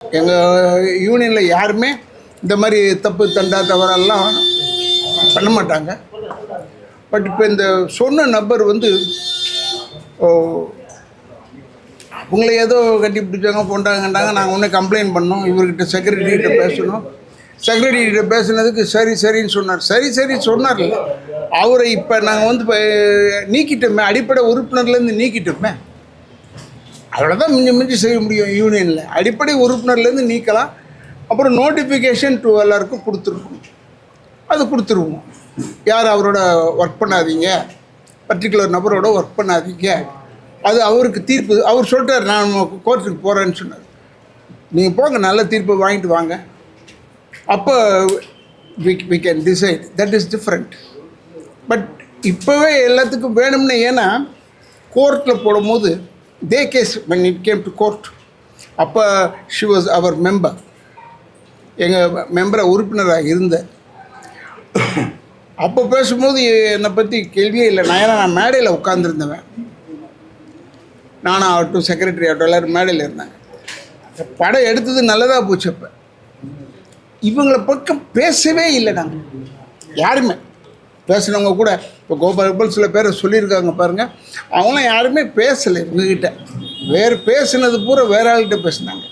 எங்கள் யூனியனில் யாருமே இந்த மாதிரி தப்பு தண்டா தவறெல்லாம் பண்ண மாட்டாங்க. பட் இப்போ இந்த சொன்ன நபர் வந்து அவங்கள ஏதோ கட்டி பிடிச்சாங்க போண்டாங்கண்டாங்க. நாங்கள் ஒன்றே கம்ப்ளைண்ட் பண்ணோம். இவர்கிட்ட செக்ரட்டரிகிட்ட பேசணும். செக்ரட்டரிகிட்ட பேசுனதுக்கு சரின்னு சொன்னார். சரி சொன்னார்ல. அவரை இப்போ நாங்கள் வந்து இப்போ நீக்கிட்டோமே, அடிப்படை உறுப்பினர்லேருந்து நீக்கிட்டோமே. அவ்வளோதான் மிஞ்சி செய்ய முடியும். யூனியனில் அடிப்படை உறுப்பினர்லேருந்து நீக்கலாம். அப்புறம் நோட்டிஃபிகேஷன் டு எல்லாருக்கும் கொடுத்துருக்கணும். அது கொடுத்துருவோம். யார் அவரோட ஒர்க் பண்ணாதீங்க, பர்டிகுலர் நபரோட ஒர்க் பண்ணாதீங்க. அது அவருக்கு தீர்ப்பு. அவர் சொல்லிட்டார், நான் கோர்ட்டுக்கு போகிறேன்னு சொன்னார். நீங்கள் போங்க, நல்ல தீர்ப்பு வாங்கிட்டு வாங்க. அப்போ we can decide. That is different. But இப்போவே எல்லாத்துக்கும் வேணும்னு, ஏன்னா கோர்ட்டில் போடும்போது they case when it came to court, அப்போ she was our member. எங்கள் மெம்பரை உறுப்பினராக இருந்த அப்போ பேசும்போது என்னை பற்றி கேள்வியே இல்லை. நான் மேடையில் உட்காந்துருந்தவன். நானும் ஆகட்டும், செக்ரட்டரி ஆகட்டும், எல்லோரும் மேடையில் இருந்தாங்க. படம் எடுத்தது நல்லதாக போச்சு. அப்போ இவங்களை பக்கம் பேசவே இல்லை. நாங்கள் யாருமே பேசுனவங்க கூட இப்போ கோபால் சில பேரை சொல்லியிருக்காங்க பாருங்கள். அவங்களாம் யாருமே பேசலை இவங்ககிட்ட. வேறு பேசுனது பூரா வேற ஆள்கிட்ட பேசினாங்க.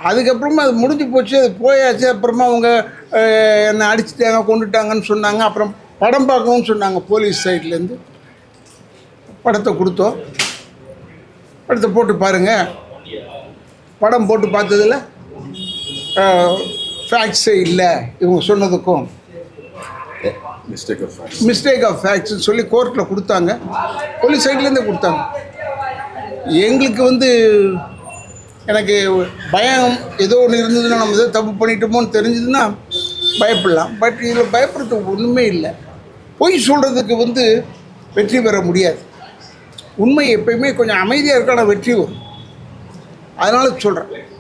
அதுக்கப்புறமா அது முடிஞ்சு போச்சு, அது போயாச்சு. அப்புறமா அவங்க என்னை அடிச்சுட்டாங்க, கொண்டுட்டாங்கன்னு சொன்னாங்க. அப்புறம் படம் பார்க்கவும் சொன்னாங்க. போலீஸ் சைட்லேருந்து படத்தை கொடுத்தோம். படத்தை போட்டு பாருங்கள். படம் போட்டு பார்த்ததில் ஃபேக்ட்ஸே இல்லை. இவங்க சொன்னதுக்கும் மிஸ்டேக் ஆஃப் ஃபேக்ட்ஸ்ன்னு சொல்லி கோர்ட்டில் கொடுத்தாங்க. போலீஸ் சைட்லேருந்தே கொடுத்தாங்க. எங்களுக்கு வந்து எனக்கு பயம் ஏதோ ஒன்று இருந்ததுன்னா, நம்ம ஏதோ தப்பு பண்ணிட்டோமோன்னு தெரிஞ்சதுன்னா பயப்படலாம். பட் இதில் பயப்படுறதுக்கு ஒன்றுமே இல்லை. பொய் சொல்கிறதுக்கு வந்து வெற்றி பெற முடியாது. உண்மை எப்பயுமே கொஞ்சம் அமைதியாக இருக்கான வெற்றி வரும். அதனால சொல்கிறேன்.